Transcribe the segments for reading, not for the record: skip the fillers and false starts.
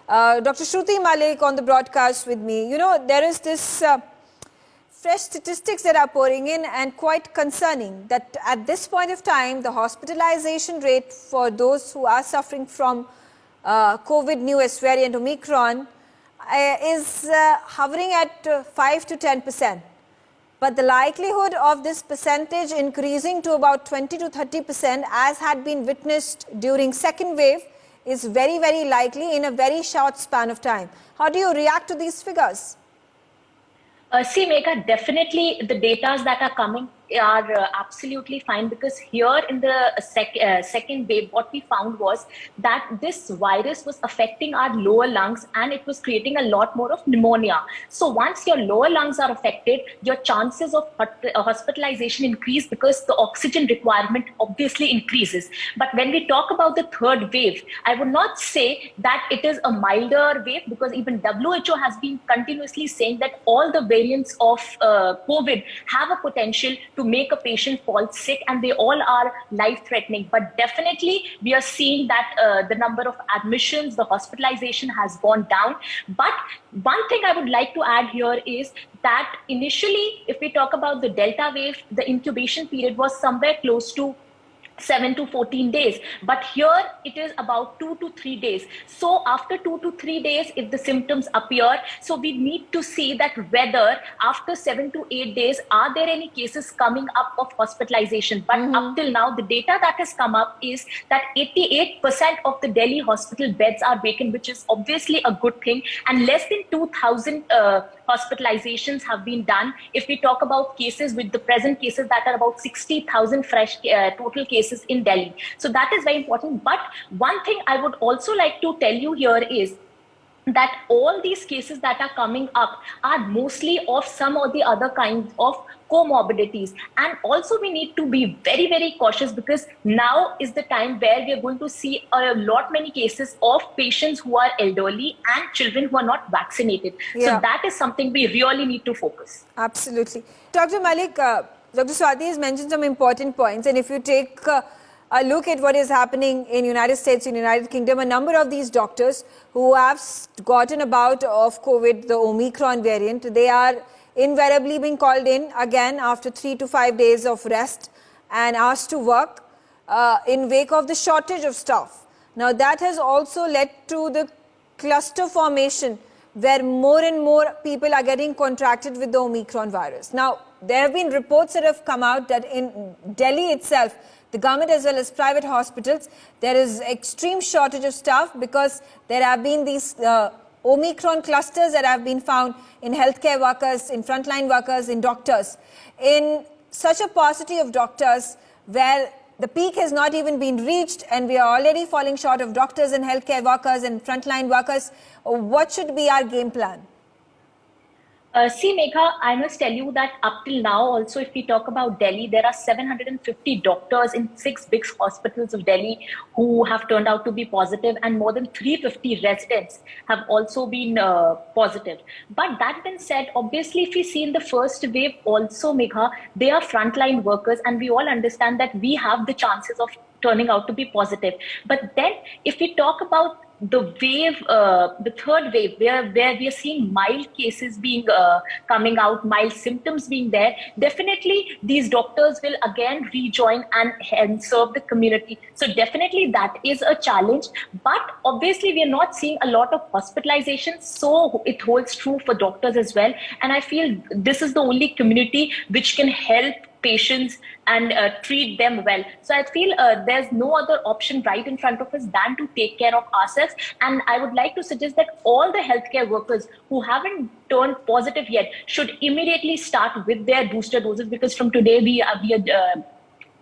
Dr. Shruti Malik on the broadcast with me. You know, there is this fresh statistics that are pouring in and quite concerning that at this point of time, the hospitalization rate for those who are suffering from COVID newest variant Omicron is hovering at 5 to 10%. But the likelihood of this percentage increasing to about 20 to 30%, as had been witnessed during second wave, is very, very likely in a very short span of time. How do you react to these figures? See, Megha, definitely the data that are coming are absolutely fine, because here in the second wave, what we found was that this virus was affecting our lower lungs and it was creating a lot more of pneumonia. So once your lower lungs are affected, your chances of hospitalization increase because the oxygen requirement obviously increases. But when we talk about the third wave, I would not say that it is a milder wave, because even WHO has been continuously saying that all the variants of COVID have a potential to make a patient fall sick, and they all are life-threatening. But definitely we are seeing that the number of admissions, the hospitalization has gone down. But one thing I would like to add here is that initially, if we talk about the Delta wave, the incubation period was somewhere close to 7 to 14 days, but here it is about 2 to 3 days. So after 2 to 3 days, if the symptoms appear, so we need to see that whether after 7 to 8 days, are there any cases coming up of hospitalization. But up till now, the data that has come up is that 88% of the Delhi hospital beds are vacant, which is obviously a good thing, and less than 2,000 hospitalizations have been done. If we talk about cases, with the present cases that are about 60,000 fresh total cases in Delhi. So that is very important. But one thing I would also like to tell you here is that all these cases that are coming up are mostly of some or the other kinds of comorbidities. And also we need to be very, very cautious, because now is the time where we are going to see a lot many cases of patients who are elderly and children who are not vaccinated. Yeah. So that is something we really need to focus. Absolutely. Dr. Malik, Dr. Swati has mentioned some important points, and if you take a look at what is happening in United States, in United Kingdom, a number of these doctors who have gotten a bout of COVID, the Omicron variant, they are invariably being called in again after 3 to 5 days of rest and asked to work in wake of the shortage of staff. Now that has also led to the cluster formation, where more and more people are getting contracted with the Omicron virus. Now, there have been reports that have come out that in Delhi itself, the government as well as private hospitals, there is extreme shortage of staff, because there have been these Omicron clusters that have been found in healthcare workers, in frontline workers, in doctors. In such a paucity of doctors, where the peak has not even been reached and we are already falling short of doctors and healthcare workers and frontline workers, what should be our game plan? See, Megha, I must tell you that up till now, also, if we talk about Delhi, there are 750 doctors in 6 big hospitals of Delhi who have turned out to be positive, and more than 350 residents have also been positive. But that being said, obviously, if we see in the first wave also, Megha, they are frontline workers, and we all understand that we have the chances of turning out to be positive. But then if we talk about the wave, the third wave, where we are seeing mild cases being coming out, mild symptoms being there, definitely these doctors will again rejoin and serve the community. So definitely that is a challenge. But obviously we are not seeing a lot of hospitalization, so it holds true for doctors as well. And I feel this is the only community which can help patients and treat them well. So I feel there's no other option right in front of us than to take care of ourselves. And I would like to suggest that all the healthcare workers who haven't turned positive yet should immediately start with their booster doses, because from today we are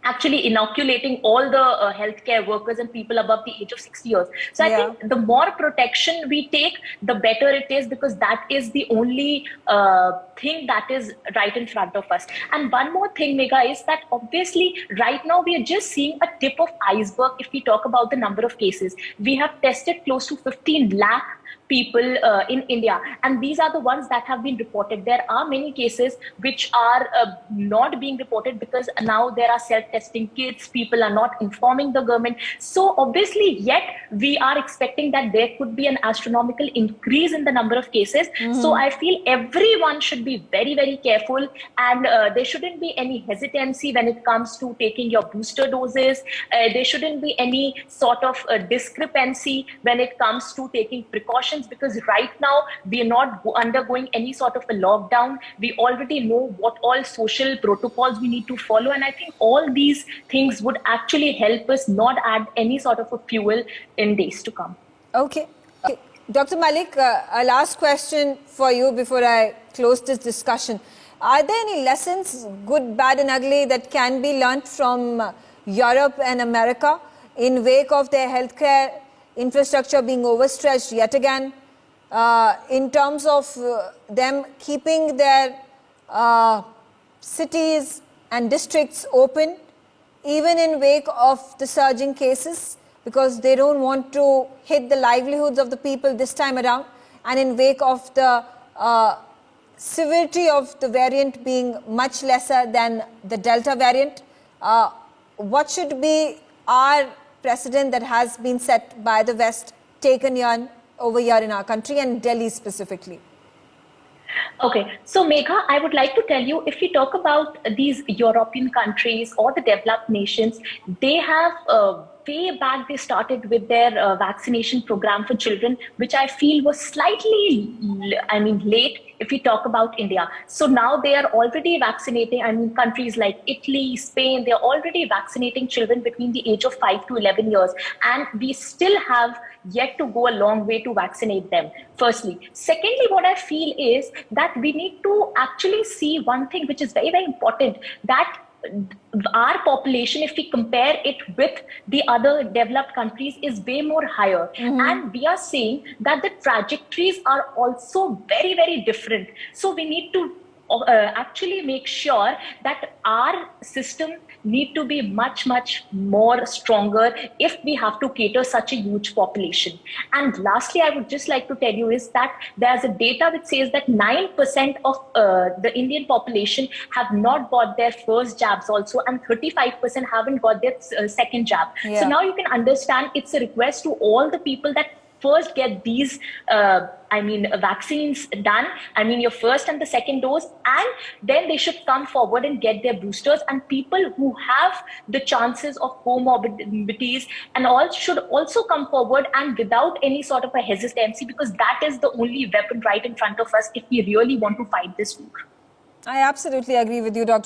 actually inoculating all the healthcare workers and people above the age of 60 years. So I think the more protection we take, the better it is, because that is the only thing that is right in front of us. And one more thing, Megha, is that obviously right now we are just seeing a tip of iceberg if we talk about the number of cases. We have tested close to 15 lakh people in India, and these are the ones that have been reported. There are many cases which are not being reported because now there are self-testing kits, people are not informing the government. So obviously, yet we are expecting that there could be an astronomical increase in the number of cases. So I feel everyone should be very, very careful, and there shouldn't be any hesitancy when it comes to taking your booster doses. There shouldn't be any sort of discrepancy when it comes to taking precautions, because right now we are not undergoing any sort of a lockdown. We already know what all social protocols we need to follow, and I think all these things would actually help us not add any sort of a fuel in days to come. Okay. Dr. Malik, a last question for you before I close this discussion. Are there any lessons, good, bad and ugly, that can be learnt from Europe and America in wake of their healthcare infrastructure being overstretched yet again, in terms of them keeping their cities and districts open, even in wake of the surging cases, because they don't want to hit the livelihoods of the people this time around, and in wake of the severity of the variant being much lesser than the Delta variant? What should be our precedent that has been set by the West, taken over here in our country and Delhi specifically? Okay, so Megha, I would like to tell you, if we talk about these European countries or the developed nations, they have way back they started with their vaccination program for children, which I feel was slightly, late if we talk about India. So now they are already vaccinating, countries like Italy, Spain, they're already vaccinating children between the age of 5 to 11 years. And we still have yet to go a long way to vaccinate them, firstly. Secondly, what I feel is that we need to actually see one thing which is very, very important, that our population, if we compare it with the other developed countries, is way more higher. And we are seeing that the trajectories are also very, very different. So we need to actually make sure that our system need to be much, much more stronger if we have to cater such a huge population. And lastly, I would just like to tell you is that there's a data which says that 9% of the Indian population have not got their first jabs also, and 35% haven't got their second jab. Yeah. So now you can understand it's a request to all the people that first get these vaccines done, your first and the second dose, and then they should come forward and get their boosters. And people who have the chances of comorbidities and all should also come forward, and without any sort of a hesitancy, because that is the only weapon right in front of us if we really want to fight this war. I absolutely agree with you, Dr.